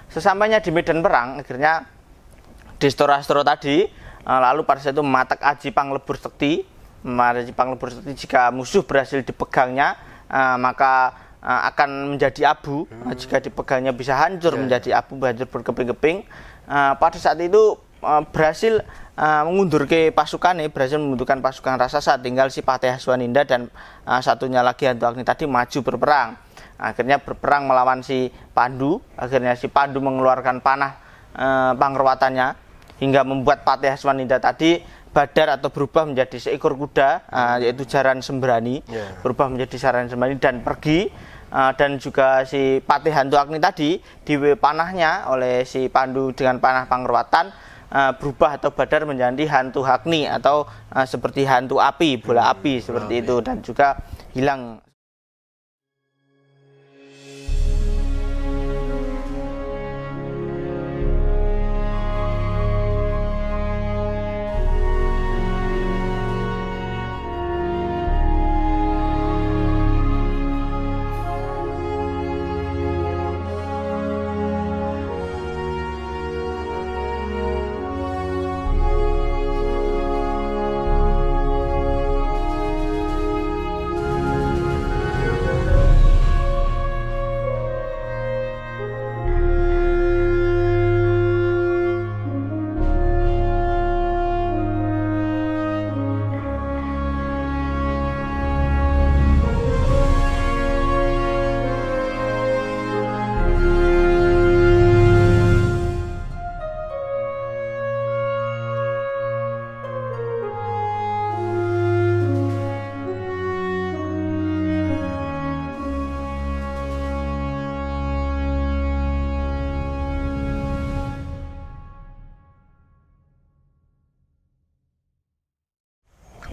sesampainya di medan perang, akhirnya Destorastro tadi lalu pada saat itu mematak Aji Panglebur Sekti. Aji Panglebur Sekti, jika musuh berhasil dipegangnya, maka akan menjadi abu. Jika dipegangnya bisa hancur menjadi abu, hancur berkeping-keping. Pada saat itu berhasil mengundurkan pasukannya, berhasil membentukkan pasukan raksasa. Tinggal si Patih Haswaninda dan satunya lagi Hantu Agni tadi maju berperang. Akhirnya berperang melawan si Pandu. Akhirnya si Pandu mengeluarkan panah pangrewatannya hingga membuat Patih Haswaninda tadi badar atau berubah menjadi seekor kuda, yaitu Jaran Sembrani, berubah menjadi Jaran Sembrani dan pergi. Dan juga si Patih Hantu Agni tadi panahnya oleh si Pandu dengan panah pangrewataan berubah atau badar menjadi Hantu Agni atau seperti hantu api, bola api seperti itu, dan juga hilang.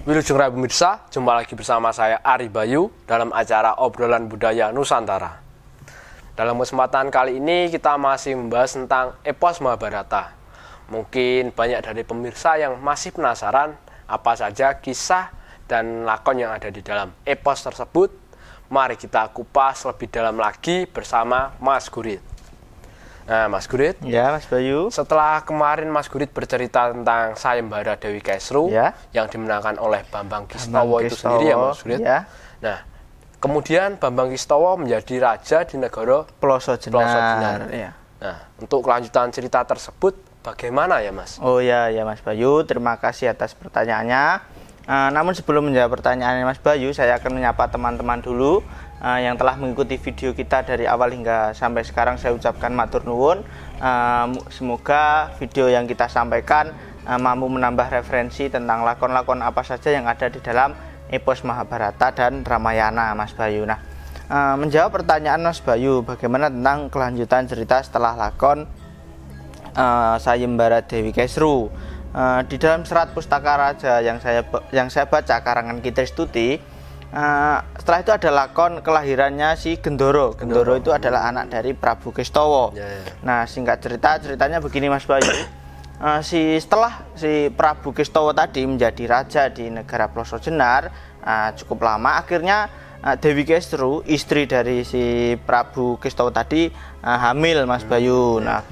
Wilujeng Rayu pemirsa, jumpa lagi bersama saya Ari Bayu dalam acara Obrolan Budaya Nusantara. Dalam kesempatan kali ini kita masih membahas tentang epos Mahabharata. Mungkin banyak dari pemirsa yang masih penasaran apa saja kisah dan lakon yang ada di dalam epos tersebut. Mari kita kupas lebih dalam lagi bersama Mas Gurit. Nah, Mas Gurit. Ya, Mas Bayu. Setelah kemarin Mas Gurit bercerita tentang Sayembara Dewi Kesru yang dimenangkan oleh Bambang Kistowo itu sendiri ya, Mas Gurit. Ya. Nah, kemudian Bambang Kistowo menjadi raja di negara Plosojenar. Ya. Nah, untuk kelanjutan cerita tersebut bagaimana ya, Mas? Oh ya, Mas Bayu. Terima kasih atas pertanyaannya. Namun sebelum menjawab pertanyaannya Mas Bayu, saya akan menyapa teman-teman dulu yang telah mengikuti video kita dari awal hingga sampai sekarang. Saya ucapkan matur nuwun. Semoga video yang kita sampaikan mampu menambah referensi tentang lakon-lakon apa saja yang ada di dalam epos Mahabharata dan Ramayana, Mas Bayu. Nah, menjawab pertanyaan Mas Bayu, bagaimana tentang kelanjutan cerita setelah lakon Sayembara Dewi Kesru. Di dalam serat Pustaka Raja yang saya baca karangan Ki Tristuti, setelah itu ada lakon kelahirannya si Gendoro. Gendoro itu adalah anak dari Prabu Kistowo. Nah, singkat ceritanya begini Mas Bayu. Setelah si Prabu Kistowo tadi menjadi raja di negara Plosojenar cukup lama, akhirnya Dewi Kesru, istri dari si Prabu Kistowo tadi, hamil Mas Bayu. Nah,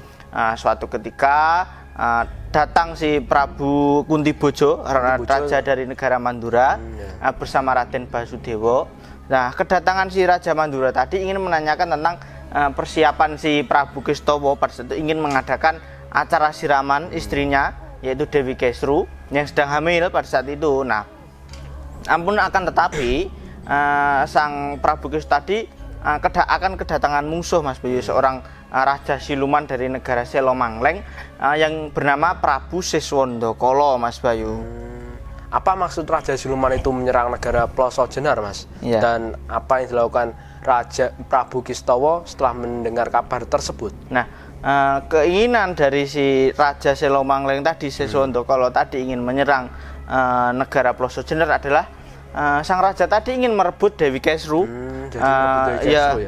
suatu ketika datang si Prabu Kuntibojo, raja dari negara Mandura, bersama Raden Basudewa. Nah, kedatangan si Raja Mandura tadi ingin menanyakan tentang persiapan si Prabu Kistowo pada saat itu ingin mengadakan acara siraman istrinya, yaitu Dewi Kesru yang sedang hamil pada saat itu. Nah, ampun akan tetapi sang Prabu Kesru tadi akan kedatangan musuh Mas Bayu, seorang raja siluman dari negara Selomangleng yang bernama Prabu Siswandakala, Mas Bayu. Apa maksud raja siluman itu menyerang negara Plosojenar, Mas? Dan apa yang dilakukan Raja Prabu Kistowo setelah mendengar kabar tersebut? Nah, keinginan dari si raja Selomangleng tadi, Siswandakala tadi, ingin menyerang negara Plosojenar adalah sang raja tadi ingin merebut Dewi Kesru.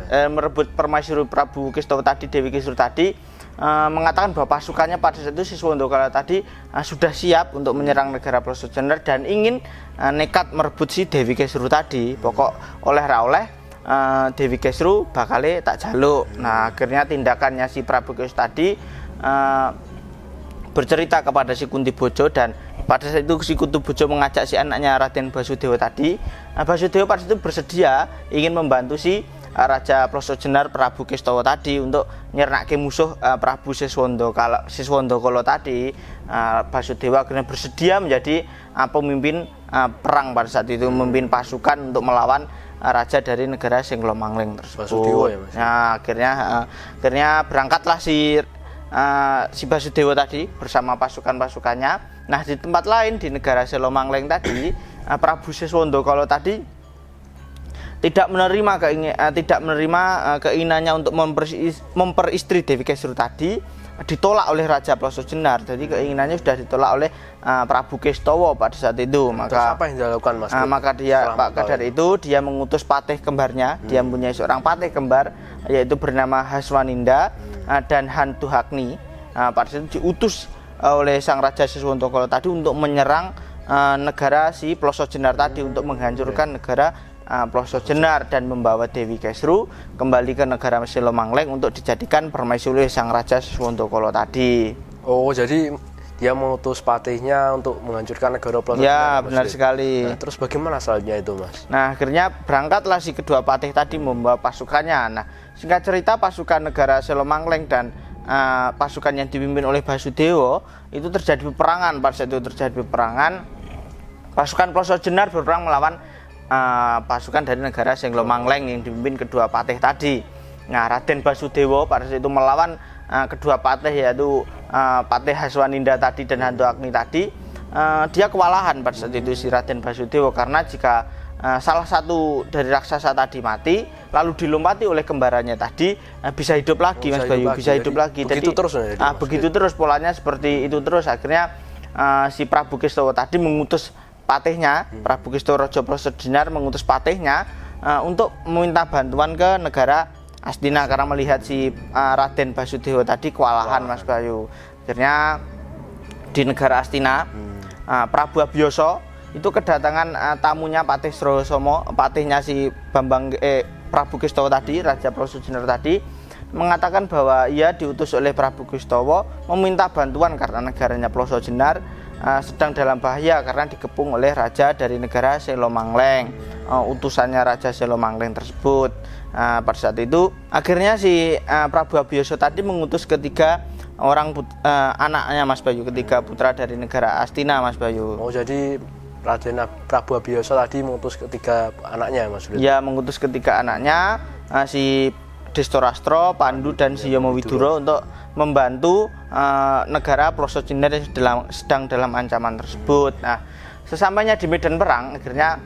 Merebut permaisuri Prabu Kistowo tadi, Dewi Kesru tadi, mengatakan bahwa pasukannya pada saat itu Siswandakala tadi sudah siap untuk menyerang negara Plosojenar dan ingin nekat merebut si Dewi Kesru tadi. Pokok oleh Dewi Kesru bakale tak jaluk. Nah, akhirnya tindakannya si Prabu Kesru tadi bercerita kepada si Kunti Bojo, dan pada saat itu si Kunti Bojo mengajak si anaknya Raden Basudewa tadi. Basudewa pada itu bersedia ingin membantu si Raja Plosojenar Prabu Kestowo tadi untuk nyernake musuh Prabu Siswandakala tadi. Basudewa akhirnya bersedia menjadi pemimpin perang pada saat itu, memimpin pasukan untuk melawan raja dari negara Singlomangling tersebut. Basudewa ya, Mas? Nah, akhirnya berangkatlah si Basudewa tadi bersama pasukannya. Nah, di tempat lain di negara Singlomangling tadi, Prabu Siswandakala tadi tidak menerima keinginannya untuk memperistri Dewi Kesru tadi, ditolak oleh Raja Plosojenar. Jadi keinginannya sudah ditolak oleh Prabu Kestowo pada saat itu. Terus apa yang dilakukan, Mas? Maka dari itu dia mengutus patih kembarnya. Dia mempunyai seorang patih kembar, yaitu bernama Haswaninda dan Hantu Hakni. Pada saat itu diutus oleh sang Raja Siswandakala tadi untuk menyerang negara si Plosojenar tadi, untuk menghancurkan negara Plosojenar dan membawa Dewi Kesru kembali ke negara Singlomangling untuk dijadikan permaisuri sang Raja Siswandakala tadi. Oh, jadi dia mengutus patihnya untuk menghancurkan negara Plosojenar. Ya, benar sekali. Nah, terus bagaimana selanjutnya itu, Mas? Nah, akhirnya berangkatlah si kedua patih tadi membawa pasukannya. Nah, singkat cerita pasukan negara Singlomangling dan pasukan yang dipimpin oleh Basudewa itu terjadi peperangan. Pada saat itu terjadi peperangan, pasukan Plosojenar berperang melawan pasukan dari negara Singlomangling yang dipimpin kedua patih tadi. Nah, Raden Basudewa pada saat itu melawan kedua patih, yaitu Patih Haswaninda tadi dan Hantu Hakni tadi. Dia kewalahan pada saat itu si Raden Basudewa, karena jika salah satu dari raksasa tadi mati lalu dilompati oleh kembarannya tadi, bisa hidup lagi, Mas Bayu, bisa hidup lagi. Begitu Jadi, terus begitu terus polanya seperti itu terus. Akhirnya si Prabu Kestowo tadi mengutus patihnya, Prabu Kestowo Raja Plosojenar mengutus patihnya untuk meminta bantuan ke negara Astina, karena melihat si Raden Basudewa tadi kewalahan, Mas Bayu. Akhirnya di negara Astina, Prabu Abiyasa itu kedatangan tamunya Patih Srayosomo, patihnya si Prabu Kestowo tadi, Raja Plosojenar tadi, mengatakan bahwa ia diutus oleh Prabu Kestowo meminta bantuan karena negaranya Plosojenar sedang dalam bahaya karena dikepung oleh raja dari negara Singlomangling, utusannya Raja Singlomangling tersebut. Pada saat itu akhirnya si Prabu Abiyasa tadi mengutus ketiga orang anaknya, Mas Bayu, ketiga putra dari negara Astina, Mas Bayu. Oh, jadi Raden Prabu Abiyasa tadi mengutus ketiga anaknya, Mas? Ya, mengutus ketiga anaknya, si Destorastro, Pandu, dan si Yomowidura untuk membantu negara Plosojenar yang sedang dalam ancaman tersebut. Nah, sesampainya di medan perang, akhirnya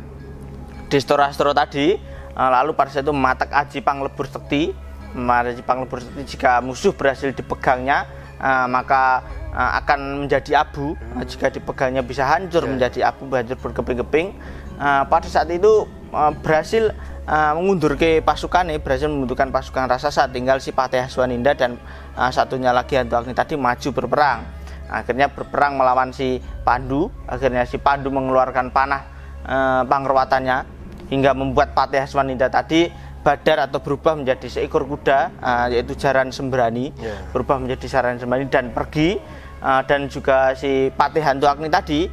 Destorastro tadi lalu pada saat itu mematak Aji Panglebur Sekti. Aji Panglebur Sekti, jika musuh berhasil dipegangnya, maka akan menjadi abu. Jika dipegangnya bisa hancur menjadi abu, hancur berkeping-keping. Pada saat itu berhasil mengundurkan pasukan, berhasil membentukkan pasukan raksasa. Tinggal si Patih Haswaninda dan satunya lagi Hantu Hakni tadi maju berperang. Akhirnya berperang melawan si Pandu. Akhirnya si Pandu mengeluarkan panah pangrewatannya hingga membuat Patih Haswaninda tadi badar atau berubah menjadi seekor kuda, yaitu Jaran Sembrani, berubah menjadi Jaran Sembrani dan pergi. Dan juga si Patih Hantu Hakni tadi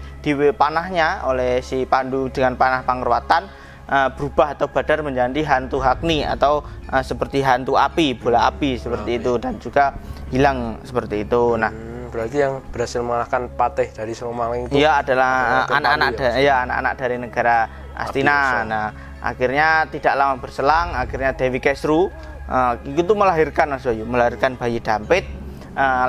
panahnya oleh si Pandu dengan panah pangrewataan berubah atau badar menjadi Hantu Hakni atau seperti hantu api, bola api seperti itu, dan juga hilang seperti itu. Nah, berarti yang berhasil mengalahkan patih dari Singlomangling itu adalah anak-anak dari negara Astina. Nah, akhirnya tidak lama berselang, akhirnya Dewi Kesru itu melahirkan, Mas Bayu, melahirkan bayi dampit.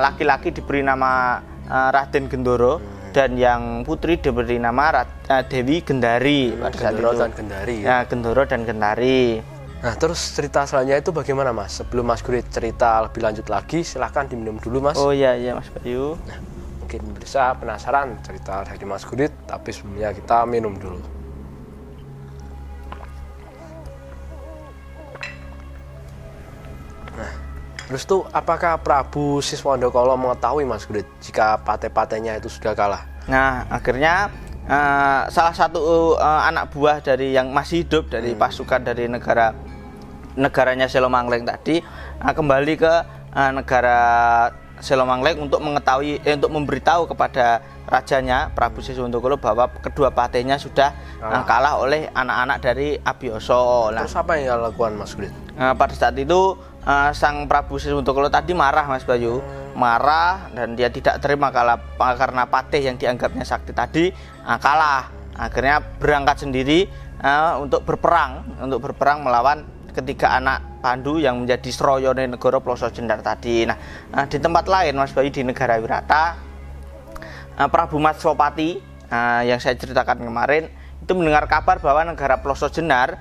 Laki-laki diberi nama Raden Gendoro, dan yang putri diberi nama Dewi Gendari. Pada saat Gendoro itu dan Gendari. Ya, Gendoro dan Gendari. Nah, terus cerita selanjutnya itu bagaimana, Mas? Sebelum Mas Gurit cerita lebih lanjut lagi, silahkan diminum dulu, Mas. Oh iya, Mas Bayu. Nah, mungkin pemirsa penasaran cerita dari Mas Gurit, tapi sebelumnya kita minum dulu. Terus tuh, apakah Prabu Siswandakala mengetahui, Mas Gurit, jika patih-patihnya itu sudah kalah? Nah, akhirnya salah satu anak buah dari yang masih hidup dari pasukan dari negara negaranya Selomangleng tadi kembali ke negara Selomangleng untuk mengetahui untuk memberitahu kepada rajanya Prabu Siswandokolo bahwa kedua patihnya sudah kalah oleh anak-anak dari Abiyasa. Terus apa yang dilakukan Mas Gurit? Pada saat itu sang Prabu Siswandokolo tadi marah, Mas Bayu, marah, dan dia tidak terima karena patih yang dianggapnya sakti tadi kalah. Akhirnya berangkat sendiri untuk berperang melawan ketiga anak Pandu yang menjadi Sroyone Negoro Ploso Jendar tadi. Nah, di tempat lain Mas Bayu, di negara Wirata, Prabu Matswapati yang saya ceritakan kemarin itu mendengar kabar bahwa negara Ploso Jenar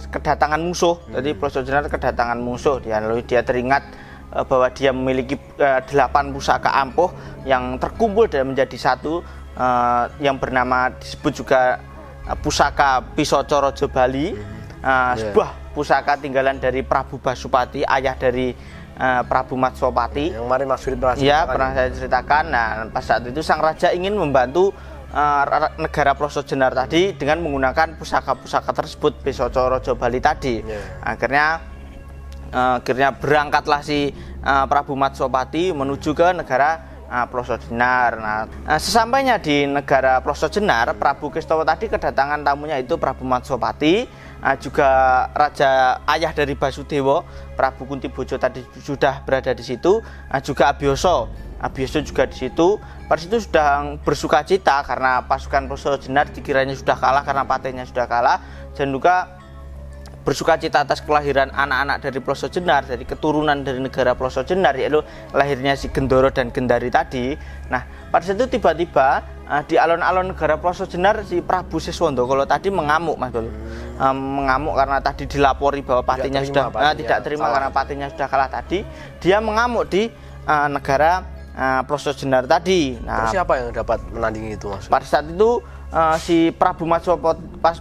kedatangan musuh. Jadi Ploso Jenar kedatangan musuh. Lalu dia teringat bahwa dia memiliki 8 pusaka ampuh yang terkumpul dan menjadi satu, yang bernama disebut juga pusaka Pisocoro Jobali, sebuah pusaka tinggalan dari Prabu Basupati, ayah dari Prabu Matswapati. Yang kemarin Mas Gurit pernah ceritakan. Ya, pernah saya ceritakan. Nah, pas saat itu sang raja ingin membantu negara Ploso Jenar tadi dengan menggunakan pusaka-pusaka tersebut, Pisocoro Jobali tadi. Akhirnya berangkatlah si Prabu Matswapati menuju ke negara Ploso Jenar. Nah, sesampainya di negara Ploso Jenar, Prabu Kestawa tadi kedatangan tamunya itu Prabu Matswapati, juga raja ayah dari Basudewa, Prabu Kuntibojo tadi sudah berada di situ, juga Abiyasa juga di situ. Pada situ sudah bersuka cita karena pasukan Ploso Jenar dikiranya sudah kalah karena patihnya sudah kalah, dan juga bersuka cita atas kelahiran anak-anak dari Ploso Jenar, dari keturunan dari negara Ploso Jenar, yaitu lahirnya si Gendoro dan Gendari tadi. Nah, pada saat itu tiba-tiba di alun-alun negara Ploso Jenar si Prabu Siswandokolo tadi mengamuk, Mas Bolu. Mengamuk karena tadi dilapori bahwa patihnya sudah tidak terima karena patihnya sudah kalah tadi. Dia mengamuk di negara Ploso Jenar tadi. Nah, terus siapa yang dapat menandingi itu, Mas? Pada saat itu si Prabu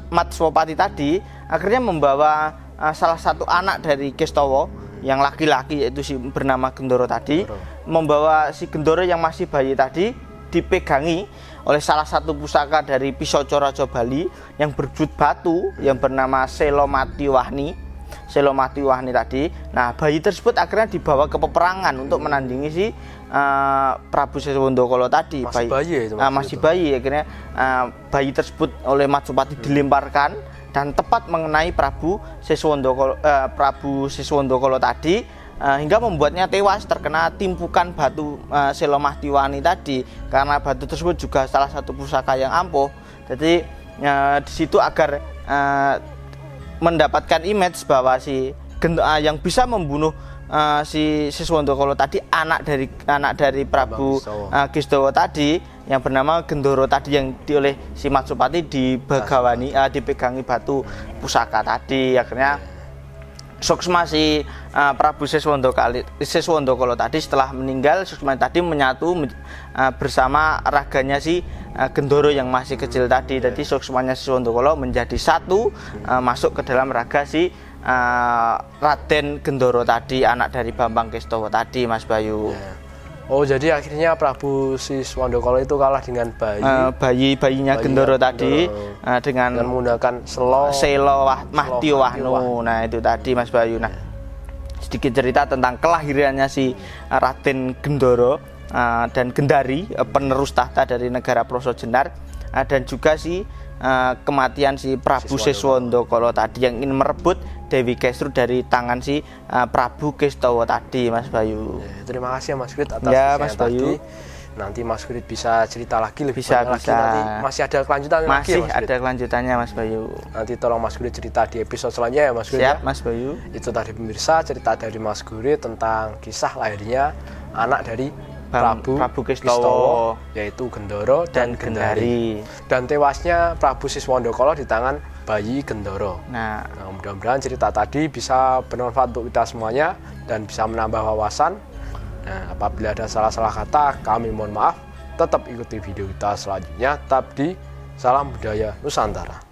Matswapati tadi akhirnya membawa salah satu anak dari Kestawa yang laki-laki, yaitu si bernama Gendoro tadi, membawa si Gendoro yang masih bayi tadi dipegangi oleh salah satu pusaka dari Pisocoro Jobali yang berwujud batu yang bernama Selomati Wahni tadi. Nah, bayi tersebut akhirnya dibawa ke peperangan untuk menandingi si Prabu Siswandokolo tadi. Masih bayi ya itu? Masih bayi. Akhirnya bayi tersebut oleh Matswapati dilemparkan dan tepat mengenai Prabu Siswandokolo tadi, hingga membuatnya tewas terkena timpukan batu Selomati Wahni tadi, karena batu tersebut juga salah satu pusaka yang ampuh. Jadi di situ agar mendapatkan image bahwa si yang bisa membunuh si Siswandokolo tadi anak dari Prabu Kestawa tadi yang bernama Gendoro tadi, yang oleh si Matswapati dipegangi batu pusaka tadi. Akhirnya suksma si Prabu Siswandokolo tadi setelah meninggal, suksma tadi menyatu bersama raganya si Gendoro yang masih kecil tadi. Jadi suksmanya Siswandokolo menjadi satu, masuk ke dalam raga si Raden Gendoro tadi, anak dari Bambang Kestawa tadi, Mas Bayu. Oh, jadi akhirnya Prabu Siswandokolo itu kalah dengan bayinya Gendoro tadi dengan menggunakan Selo Mahti Wahnu. Nah, itu tadi, Mas Bayu. Nah, sedikit cerita tentang kelahirannya si Raden Gendoro dan Gendari, penerus tahta dari negara Ploso Jenar, dan juga si kematian si Prabu Siswandokolo tadi yang ingin merebut Dewi Kestru dari tangan si Prabu Kestawa tadi, Mas Bayu. Terima kasih Mas Gurit atas Mas Bayu. Nanti Mas Gurit bisa cerita lagi lebih banyak lagi. Nanti masih ada kelanjutannya lagi, Mas ada kelanjutannya, Mas Bayu. Nanti tolong Mas Gurit cerita di episode selanjutnya ya, Mas Gurit. Siap, ya? Mas Bayu. Itu tadi pemirsa cerita dari Mas Gurit tentang kisah lahirnya anak dari Prabu Kestawa, yaitu Gendoro dan Gendari, dan tewasnya Prabu Siswandokolo di tangan bayi Gendoro. Nah, mudah-mudahan cerita tadi bisa bermanfaat untuk kita semuanya dan bisa menambah wawasan. Nah, apabila ada salah-salah kata, kami mohon maaf. Tetap ikuti video kita selanjutnya. Tetap di Salam Budaya Nusantara.